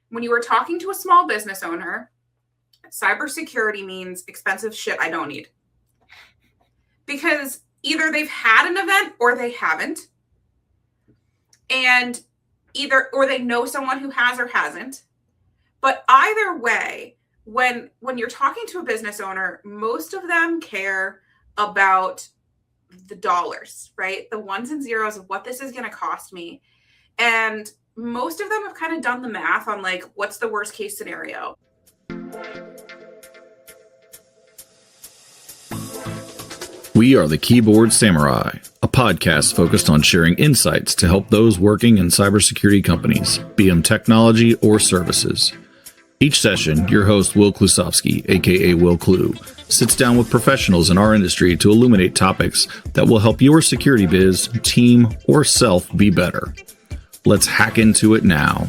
When you are talking to a small business owner, cybersecurity means expensive shit I don't need. Because either they've had an event or they haven't. And or they know someone who has or hasn't. But either way, when you're talking to a business owner, most of them care about the dollars, right? The ones and zeros of what this is going to cost me. And most of them have kind of done the math on like, what's the worst case scenario? We are the Keyboard Samurai, a podcast focused on sharing insights to help those working in cybersecurity companies, be them technology or services. Each session, your host, Will Klusovsky, aka Will Clue, sits down with professionals in our industry to illuminate topics that will help your security biz, team, or self be better. Let's hack into it now.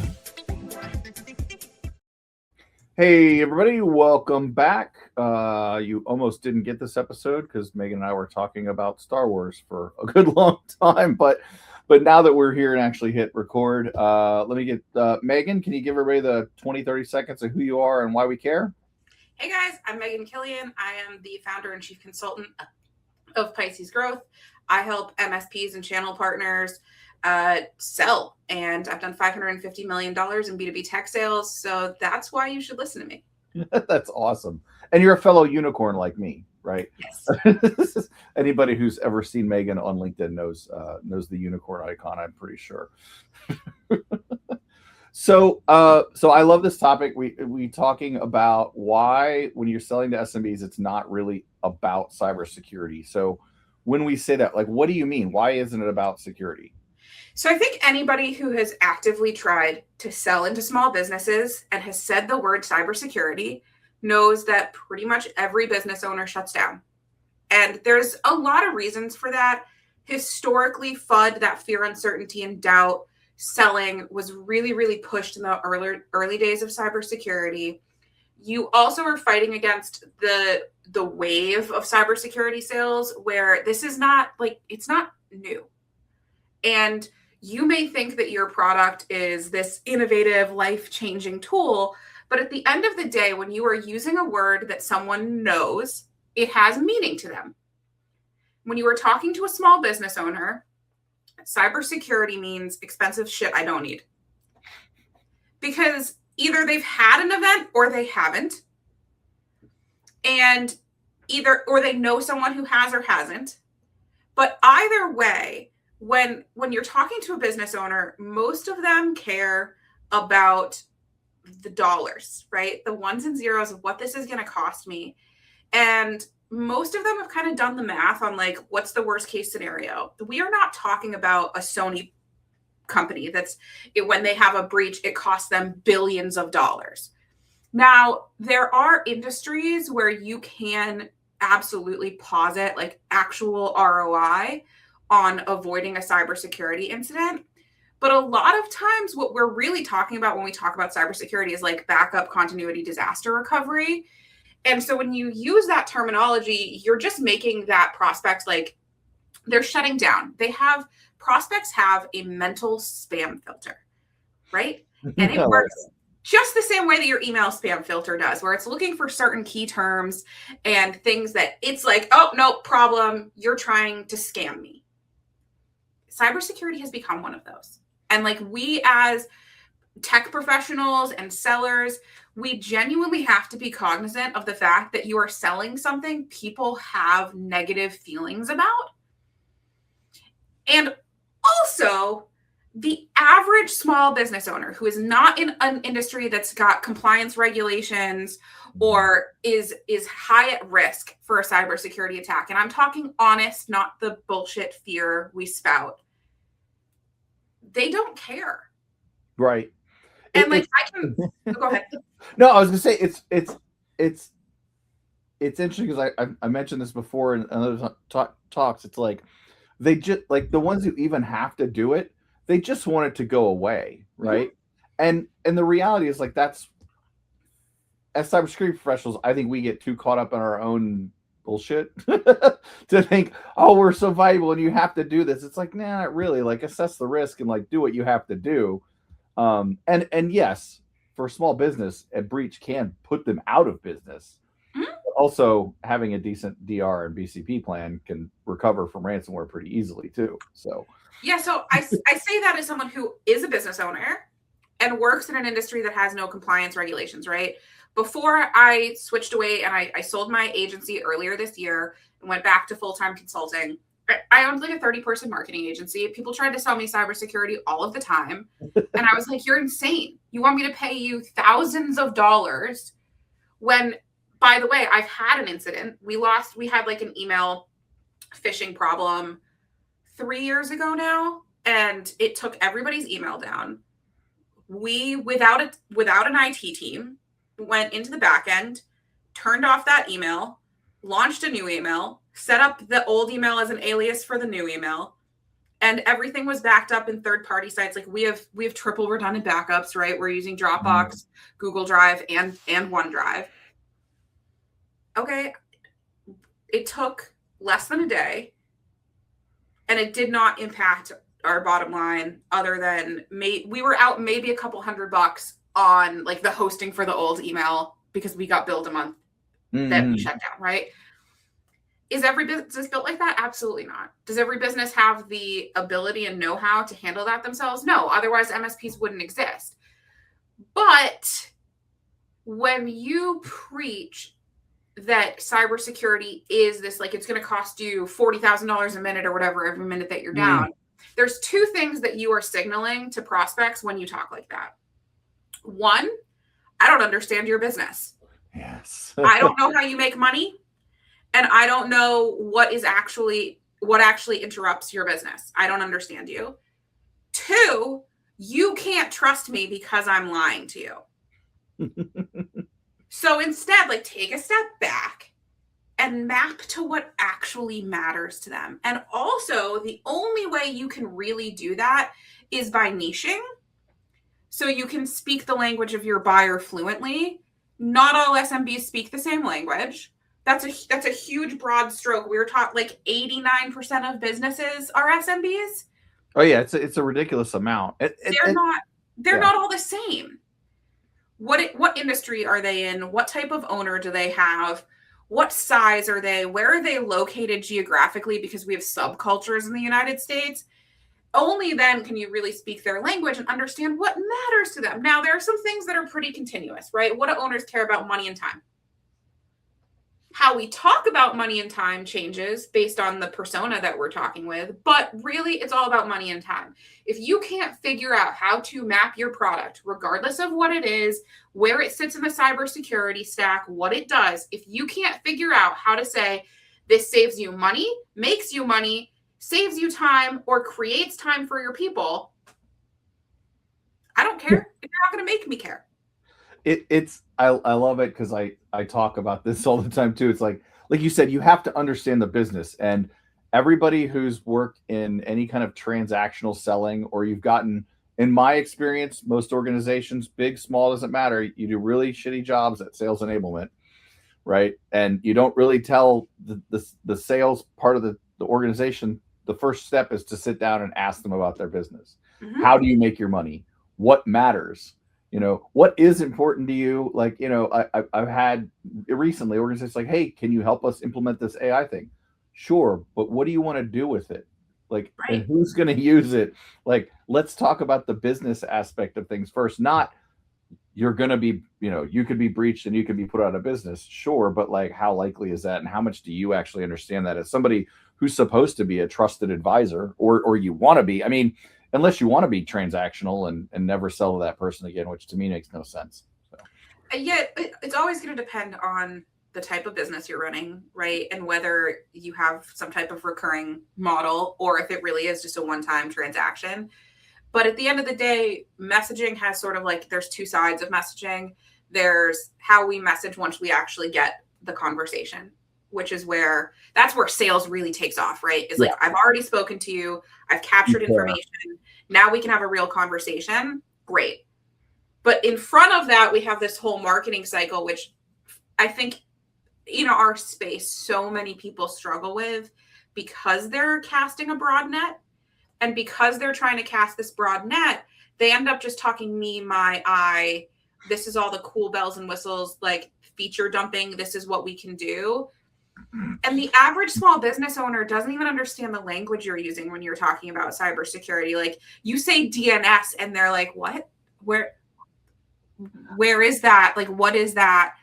Hey, everybody, welcome back. You almost didn't get this episode because Megan and I were talking about Star Wars for a good long time, but now that we're here and actually hit record, let me get Megan, can you give everybody the 20-30 seconds of who you are and why we care? Hey guys, I'm Megan Killion. I am the founder and chief consultant of Pisces Growth. I help MSPs and channel partners sell, and I've done $550 million in B2B tech sales, so that's why you should listen to me. That's awesome. And you're a fellow unicorn like me, right? Yes. Anybody who's ever seen Megan on LinkedIn knows the unicorn icon, I'm pretty sure. So I love this topic. We talking about why when you're selling to SMBs, it's not really about cybersecurity. So when we say that, like, what do you mean? Why isn't it about security? So I think anybody who has actively tried to sell into small businesses and has said the word cybersecurity knows that pretty much every business owner shuts down. And there's a lot of reasons for that. Historically, FUD, that fear, uncertainty, and doubt selling was really, really pushed in the early days of cybersecurity. You also are fighting against the wave of cybersecurity sales where this is not like, it's not new. And you may think that your product is this innovative, life-changing tool, but at the end of the day, when you are using a word that someone knows, it has meaning to them. When you are talking to a small business owner, cybersecurity means expensive shit I don't need. Because either they've had an event or they haven't. And or they know someone who has or hasn't. But either way, when you're talking to a business owner, most of them care about the dollars, right? The ones and zeros of what this is going to cost me. And most of them have kind of done the math on like, what's the worst case scenario? We are not talking about a Sony company when they have a breach, it costs them billions of dollars. Now, there are industries where you can absolutely posit like actual ROI on avoiding a cybersecurity incident. But a lot of times what we're really talking about when we talk about cybersecurity is like backup, continuity, disaster recovery. And so when you use that terminology, you're just making that prospect like they're shutting down. Prospects have a mental spam filter, right? And it works just the same way that your email spam filter does, where it's looking for certain key terms and things that it's like, oh, no problem. You're trying to scam me. Cybersecurity has become one of those. And like we as tech professionals and sellers, we genuinely have to be cognizant of the fact that you are selling something people have negative feelings about. And also, the average small business owner who is not in an industry that's got compliance regulations or is high at risk for a cybersecurity attack, and I'm talking honest, not the bullshit fear we spout, they don't care. Right. And I can go ahead. No, I was gonna say it's interesting because I mentioned this before in other talks. It's like they just like the ones who even have to do it, they just want it to go away, right? Mm-hmm. And the reality is like that's as cybersecurity professionals, I think we get too caught up in our own bullshit to think, oh, we're so valuable and you have to do this. It's like, nah, not really. Like assess the risk and like do what you have to do. And yes, for a small business, a breach can put them out of business. Mhm. Also, having a decent DR and BCP plan can recover from ransomware pretty easily too. So yeah, so I say that as someone who is a business owner and works in an industry that has no compliance regulations, right? Before I switched away and I sold my agency earlier this year and went back to full-time consulting, I owned like a 30-person marketing agency. People tried to sell me cybersecurity all of the time. And I was like, you're insane. You want me to pay you thousands of dollars when, by the way, I've had an incident. We had like an email phishing problem 3 years ago now, and it took everybody's email down. We, without an IT team, went into the back end, turned off that email, launched a new email, set up the old email as an alias for the new email, and everything was backed up in third-party sites. Like we have triple redundant backups, right? We're using Dropbox, Google Drive, and OneDrive. Okay, it took less than a day, and it did not impact our bottom line other than we were out maybe a couple $100 on like the hosting for the old email because we got billed a month that we shut down, right? Is every business built like that? Absolutely not. Does every business have the ability and know-how to handle that themselves? No, otherwise MSPs wouldn't exist. But when you preach that cybersecurity is this, like, it's going to cost you $40,000 a minute or whatever every minute that you're down, there's two things that you are signaling to prospects when you talk like that. One, I don't understand your business. Yes. I don't know how you make money, and I don't know what actually interrupts your business. I don't understand you. Two, you can't trust me because I'm lying to you. So instead, like, take a step back and map to what actually matters to them. And also, the only way you can really do that is by niching. So you can speak the language of your buyer fluently. Not all SMBs speak the same language. That's a huge broad stroke. We were taught like 89% of businesses are SMBs. Oh yeah, it's a ridiculous amount. They're not all the same. What industry are they in? What type of owner do they have? What size are they? Where are they located geographically? Because we have subcultures in the United States. Only then can you really speak their language and understand what matters to them. Now, there are some things that are pretty continuous, right? What do owners care about? Money and time. How we talk about money and time changes based on the persona that we're talking with, but really it's all about money and time. If you can't figure out how to map your product, regardless of what it is, where it sits in the cybersecurity stack, what it does, if you can't figure out how to say this saves you money, makes you money, saves you time, or creates time for your people, I don't care. You're not going to make me care. I love it because I talk about this all the time too. It's like you said, you have to understand the business, and everybody who's worked in any kind of transactional selling, or you've gotten, in my experience, most organizations, big, small, doesn't matter. You do really shitty jobs at sales enablement, right? And you don't really tell the sales part of the organization. The first step is to sit down and ask them about their business. Mm-hmm. How do you make your money? What matters? What is important to you? Like, I've had recently organizations like, hey, can you help us implement this AI thing? Sure, but what do you want to do with it? Like, right. And who's going to use it? Like, let's talk about the business aspect of things first. Not you're going to be, you could be breached and you could be put out of business. Sure, but like, how likely is that? And how much do you actually understand that as somebody who's supposed to be a trusted advisor, or you want to be? I mean, unless you want to be transactional and never sell to that person again, which to me makes no sense. So. Yeah, it's always going to depend on the type of business you're running, right? And whether you have some type of recurring model or if it really is just a one-time transaction. But at the end of the day, messaging has sort of like, there's two sides of messaging. There's how we message once we actually get the conversation, which is that's where sales really takes off, right? It's like, I've already spoken to you. I've captured information. Now we can have a real conversation. Great. But in front of that, we have this whole marketing cycle, which I think, our space, so many people struggle with because they're casting a broad net. And because they're trying to cast this broad net, they end up just talking me, my, I, this is all the cool bells and whistles, like feature dumping. This is what we can do. And the average small business owner doesn't even understand the language you're using when you're talking about cybersecurity. Like you say DNS and they're like, what? Where is that? Like, what is that?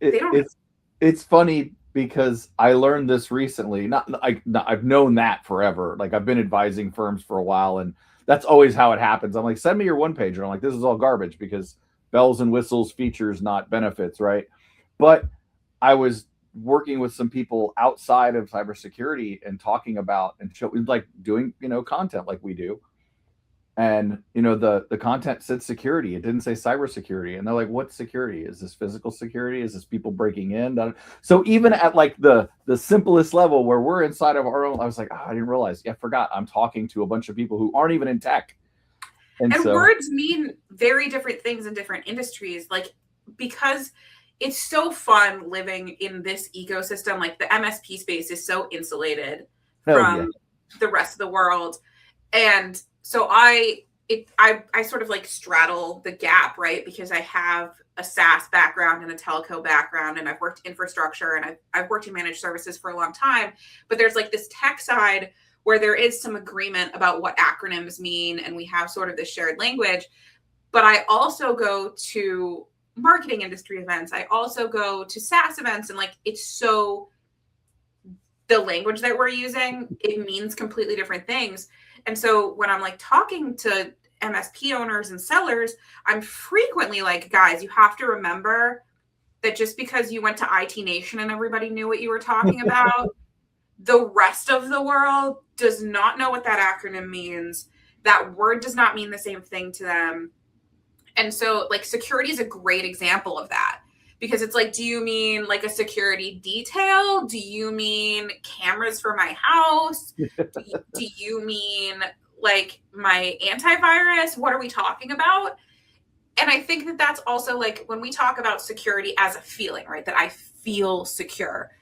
It's funny because I learned this recently. I've known that forever. Like I've been advising firms for a while, and that's always how it happens. I'm like, send me your one pager. I'm like, this is all garbage because bells and whistles, features, not benefits, right? But I was working with some people outside of cybersecurity and talking about and like doing content like we do, and the content said security, it didn't say cybersecurity, and they're like, what security is this? Physical security? Is this people breaking in? So even at like the simplest level where we're inside of our own, I was like, I didn't realize. I forgot I'm talking to a bunch of people who aren't even in tech, and so words mean very different things in different industries, like because it's so fun living in this ecosystem. Like the MSP space is so insulated from the rest of the world. And so I sort of like straddle the gap, right? Because I have a SaaS background and a telco background, and I've worked infrastructure, and I've worked in managed services for a long time. But there's like this tech side where there is some agreement about what acronyms mean, and we have sort of this shared language. But I also go to marketing industry events. I also go to SaaS events, and like it's so the language that we're using, it means completely different things. And so when I'm like talking to MSP owners and sellers, I'm frequently like, guys, you have to remember that just because you went to IT Nation and everybody knew what you were talking about, the rest of the world does not know what that acronym means. That word does not mean the same thing to them. And so like security is a great example of that, because it's like, do you mean like a security detail? Do you mean cameras for my house? Do you mean like my antivirus? What are we talking about? And I think that that's also like when we talk about security as a feeling, right? That I feel secure.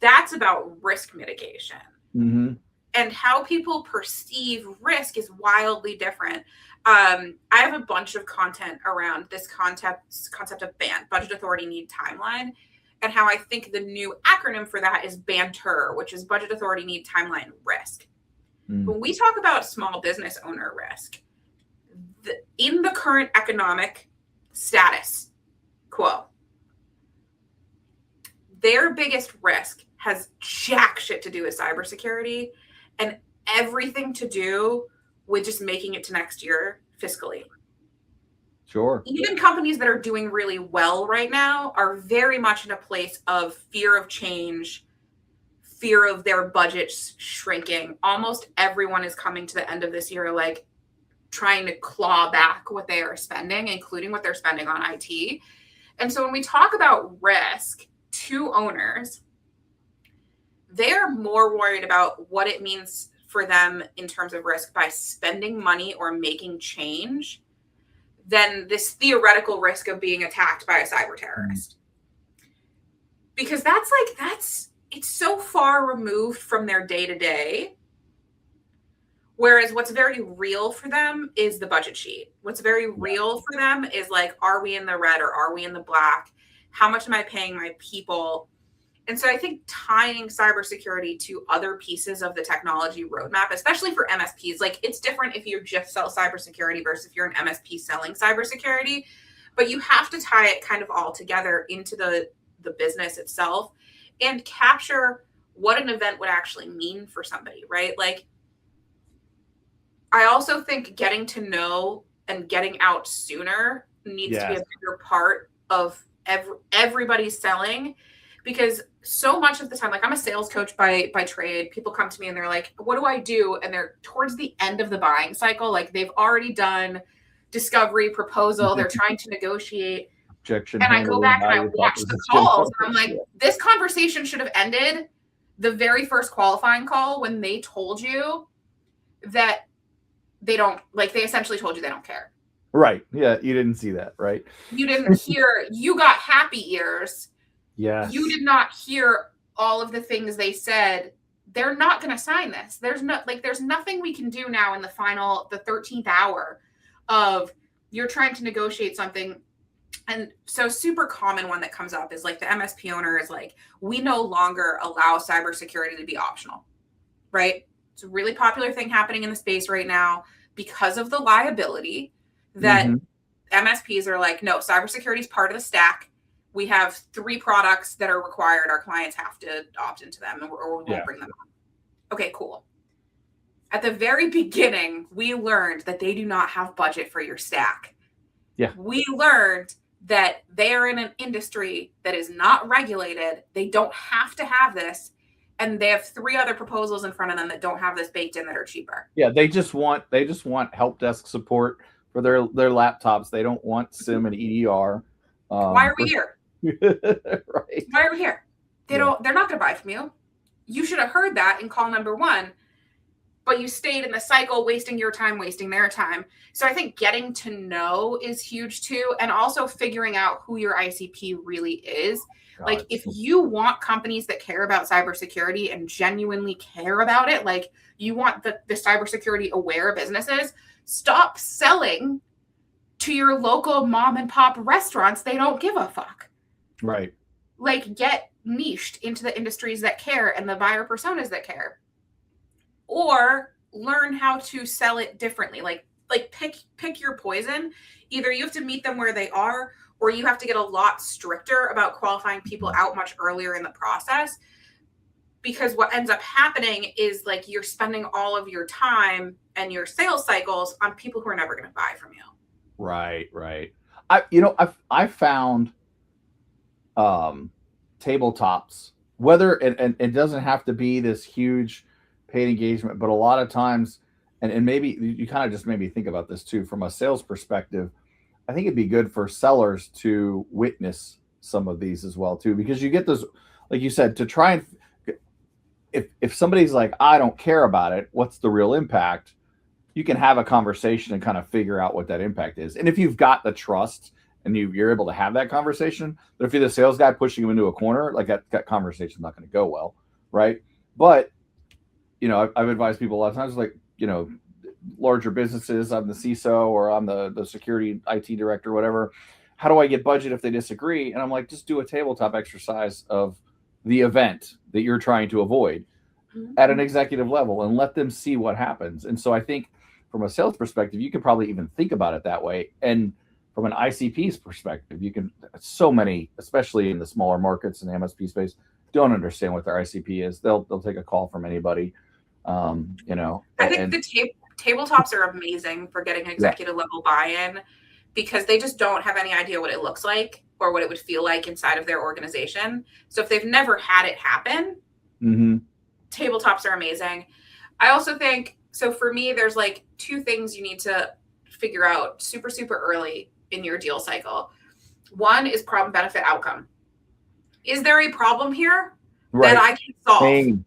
That's about risk mitigation. Mm-hmm. And how people perceive risk is wildly different. I have a bunch of content around this concept of BANT, Budget Authority Need Timeline, and how I think the new acronym for that is BANTER, which is Budget Authority Need Timeline Risk. When we talk about small business owner risk, in the current economic status quo, their biggest risk has jack shit to do with cybersecurity and everything to do with just making it to next year fiscally. Sure. Even companies that are doing really well right now are very much in a place of fear of change, fear of their budgets shrinking. Almost everyone is coming to the end of this year like trying to claw back what they are spending, including what they're spending on IT. And so when we talk about risk to owners, they're more worried about what it means for them in terms of risk by spending money or making change than this theoretical risk of being attacked by a cyber terrorist. Because it's so far removed from their day-to-day. Whereas what's very real for them is the budget sheet. What's very real for them is like, are we in the red or are we in the black? How much am I paying my people? And so I think tying cybersecurity to other pieces of the technology roadmap, especially for MSPs, like it's different if you just sell cybersecurity versus if you're an MSP selling cybersecurity, but you have to tie it kind of all together into the business itself and capture what an event would actually mean for somebody, right? Like, I also think getting to know and getting out sooner needs to be a bigger part of everybody's selling. Because so much of the time, like I'm a sales coach by trade, people come to me and they're like, what do I do? And they're towards the end of the buying cycle. Like they've already done discovery, proposal. They're trying to negotiate. Objection. And I go back and I watch the calls. And I'm like, this conversation should have ended the very first qualifying call when they told you that they don't, like they essentially told you they don't care. Right. Yeah. You didn't see that, right? You didn't hear, you got happy ears. Yes. You did not hear all of the things they said. They're not going to sign this. There's nothing we can do now in the 13th hour of you're trying to negotiate something. And so super common one that comes up is like the MSP owner is like, we no longer allow cybersecurity to be optional, right? It's a really popular thing happening in the space right now because of the liability that MSPs are like, no, cybersecurity is part of the stack. We have 3 products that are required. Our clients have to opt into them or we won't bring them on. Okay, cool. At the very beginning, we learned that they do not have budget for your stack. Yeah. We learned that they are in an industry that is not regulated. They don't have to have this. And they have 3 other proposals in front of them that don't have this baked in that are cheaper. Yeah, they just want help desk support for their laptops. They don't want SIM and EDR. Why are we here? Right. Why are we here? They're not going to buy from you. You should have heard that in call number 1, but you stayed in the cycle, wasting your time, wasting their time. So I think getting to know is huge too. And also figuring out who your ICP really is. Like if you want companies that care about cybersecurity and genuinely care about it, like you want the cybersecurity aware businesses, stop selling to your local mom and pop restaurants. They don't give a fuck. Right. Like get niched into the industries that care and the buyer personas that care. Or learn how to sell it differently. Like pick your poison. Either you have to meet them where they are, or you have to get a lot stricter about qualifying people out much earlier in the process. Because what ends up happening is like you're spending all of your time and your sales cycles on people who are never going to buy from you. Right. I found tabletops, whether and it doesn't have to be this huge paid engagement, but a lot of times, and maybe you kind of just made me think about this too, from a sales perspective, I think it'd be good for sellers to witness some of these as well too, because you get those, like you said, to try and if somebody's like, I don't care about it, what's the real impact? You can have a conversation and kind of figure out what that impact is. And if you've got the trust and you're able to have that conversation, but if you're the sales guy pushing them into a corner, like that conversation's not going to go well, right? But I've advised people a lot of times, like, larger businesses, I'm the CISO or I'm the security IT director, whatever. How do I get budget if they disagree? And I'm like, just do a tabletop exercise of the event that you're trying to avoid at an executive level and let them see what happens. And so I think from a sales perspective, you can probably even think about it that way. And from an ICP's perspective, you can, so many, especially in the smaller markets and the MSP space, don't understand what their ICP is. They'll take a call from anybody. I think the tabletops are amazing for getting executive level buy-in because they just don't have any idea what it looks like or what it would feel like inside of their organization. So if they've never had it happen, tabletops are amazing. I also think, so for me, there's like 2 things you need to figure out super, super early in your deal cycle. One is problem, benefit, outcome. Is there a problem here that I can solve?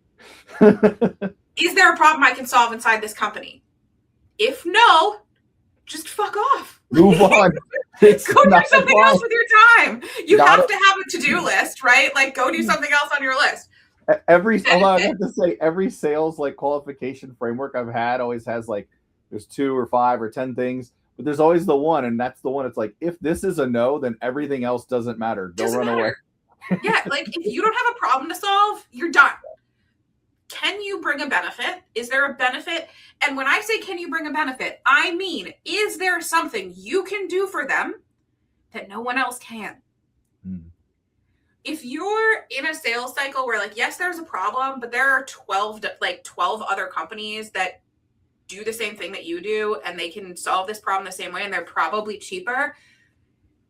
Is there a problem I can solve inside this company? If no, just fuck off. Move on. Go do something else with your time. You have to have a to-do list, right? Like go do something else on your list. Although I have to say, every sales like qualification framework I've had always has like there's 2 or 5 or 10 things, but there's always the one, and that's the one. It's like if this is a no, then everything else doesn't matter. Don't run away. Yeah, like if you don't have a problem to solve, you're done. Can you bring a benefit? Is there a benefit? And when I say, can you bring a benefit, I mean, is there something you can do for them that no one else can? If you're in a sales cycle where like, yes, there's a problem, but there are 12 other companies that do the same thing that you do, and they can solve this problem the same way, and they're probably cheaper,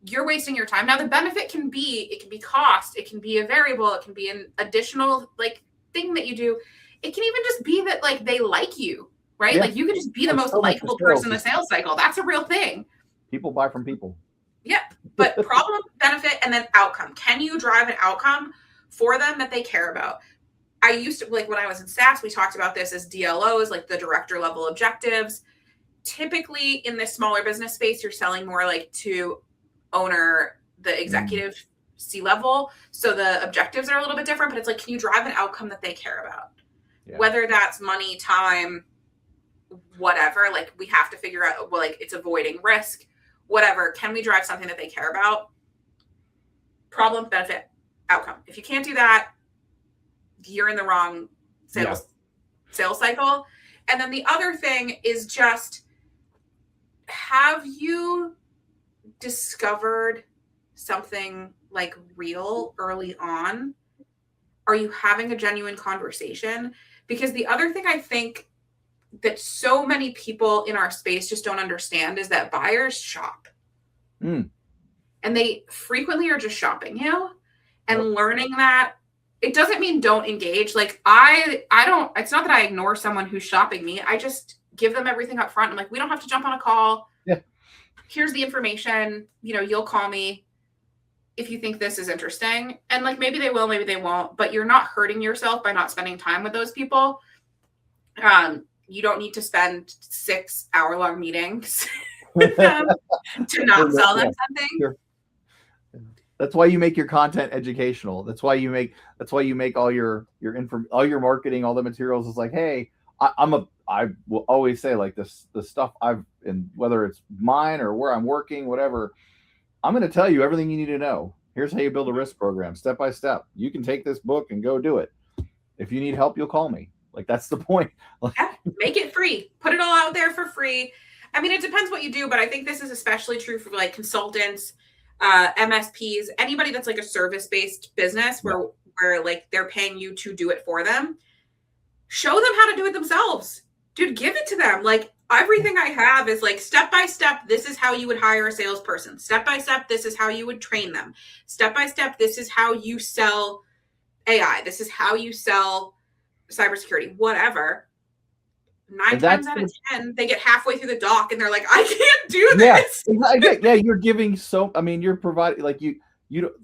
you're wasting your time. Now the benefit can be cost, it can be a variable, it can be an additional like thing that you do. It can even just be that like they like you, right? Like you can just be the most likable person in the sales cycle. That's a real thing. People buy from people. Yeah, but problem, benefit, and then outcome. Can you drive an outcome for them that they care about? I used to, like when I was in SaaS, we talked about this as DLOs, like the director level objectives. Typically in this smaller business space, you're selling more like to owner, the executive C-level. So the objectives are a little bit different, but it's like, can you drive an outcome that they care about? Yeah. Whether that's money, time, whatever, like we have to figure out, well, like it's avoiding risk, whatever. Can we drive something that they care about? Problem, benefit, outcome. If you can't do that, you're in the wrong sales cycle. And then the other thing is just, have you discovered something like real early on? Are you having a genuine conversation? Because the other thing I think that so many people in our space just don't understand is that buyers shop. And they frequently are just shopping you, and learning that it doesn't mean don't engage. Like I don't, it's not that I ignore someone who's shopping me. I just give them everything up front. I'm like, we don't have to jump on a call. Yeah. Here's the information, you know, you'll call me if you think this is interesting. And like, maybe they will, maybe they won't, but you're not hurting yourself by not spending time with those people. You don't need to spend 6 hour-long meetings with them to not sell them something. Sure. That's why you make your content educational. That's why you make all your all your marketing, all the materials is like, hey, I will always say like this, the stuff I've, and whether it's mine or where I'm working, whatever, I'm going to tell you everything you need to know. Here's how you build a risk program, step by step. You can take this book and go do it. If you need help, you'll call me. Like, that's the point. Yeah, make it free. Put it all out there for free. I mean, it depends what you do, but I think this is especially true for like consultants, MSPs, anybody that's like a service-based business where like they're paying you to do it for them. Show them how to do it themselves. Dude, give it to them. Like, everything I have is like step by step. This is how you would hire a salesperson. Step by step. This is how you would train them. Step by step. This is how you sell AI. This is how you sell cybersecurity, whatever. 9 times out of 10, they get halfway through the doc and they're like, I can't do this. Yeah, you're giving you're providing, like you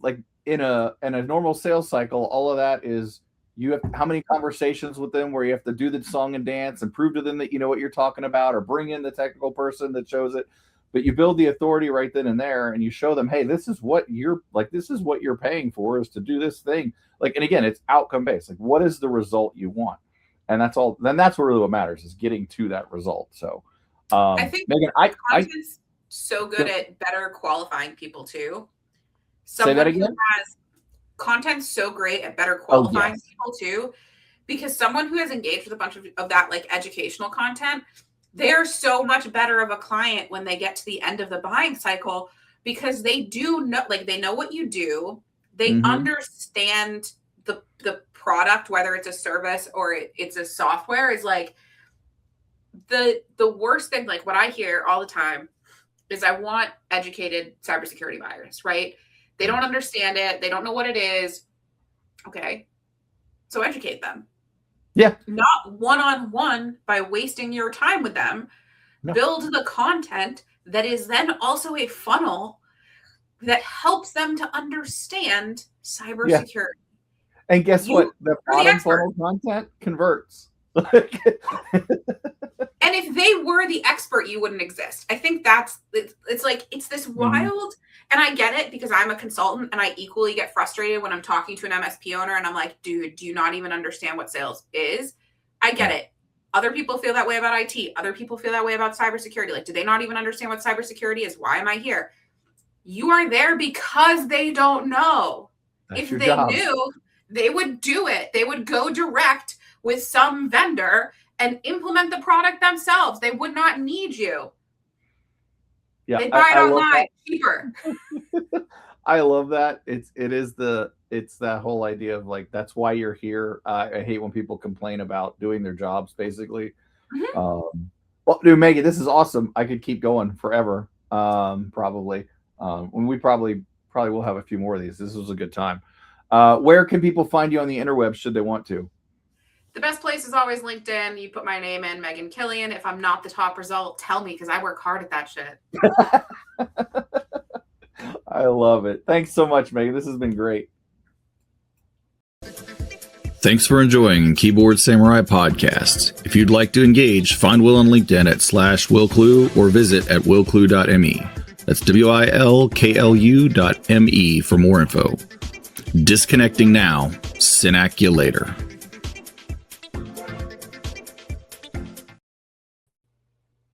like in a normal sales cycle, all of that is, you have how many conversations with them where you have to do the song and dance and prove to them that you know what you're talking about, or bring in the technical person that shows it. But you build the authority right then and there, and you show them, hey, this is what you're paying for, is to do this thing. Like, and again, it's outcome based. Like, what is the result you want? And that's all. Then that's really what matters, is getting to that result. So, I think Megan, content's so good at better qualifying people too. Say that again. Content's so great at better qualifying people too, because someone who has engaged with a bunch of that like educational content, they're so much better of a client when they get to the end of the buying cycle, because they do know, like, they know what you do. They understand the product, whether it's a service or it's a software. Is like the worst thing, like what I hear all the time is, I want educated cybersecurity buyers, right? They don't understand it. They don't know what it is. Okay. So educate them. Yeah. Not one-on-one by wasting your time with them. No. Build the content that is then also a funnel that helps them to understand cybersecurity. Yeah. And guess what? The bottom funnel content converts. And if they were the expert, you wouldn't exist. I think it's like, it's this wild, and I get it, because I'm a consultant and I equally get frustrated when I'm talking to an MSP owner and I'm like, dude, do you not even understand what sales is? I get it. Other people feel that way about IT. Other people feel that way about cybersecurity. Like, do they not even understand what cybersecurity is? Why am I here? You are there because they don't know. If they knew, they would do it. They would go direct with some vendor and implement the product themselves. They would not need you. Yeah, they buy it online cheaper. I love that. It's that whole idea of like, that's why you're here. I hate when people complain about doing their jobs, basically. Well, dude, Megan, this is awesome. I could keep going forever. Probably. When we probably will have a few more of these. This was a good time. Where can people find you on the interwebs should they want to? The best place is always LinkedIn. You put my name in, Megan Killion. If I'm not the top result, tell me, because I work hard at that shit. I love it. Thanks so much, Megan. This has been great. Thanks for enjoying Keyboard Samurai Podcast. If you'd like to engage, find Will on LinkedIn at /WillClue or visit at willclue.me. That's WILKLU.me for more info. Disconnecting now. Synac you later.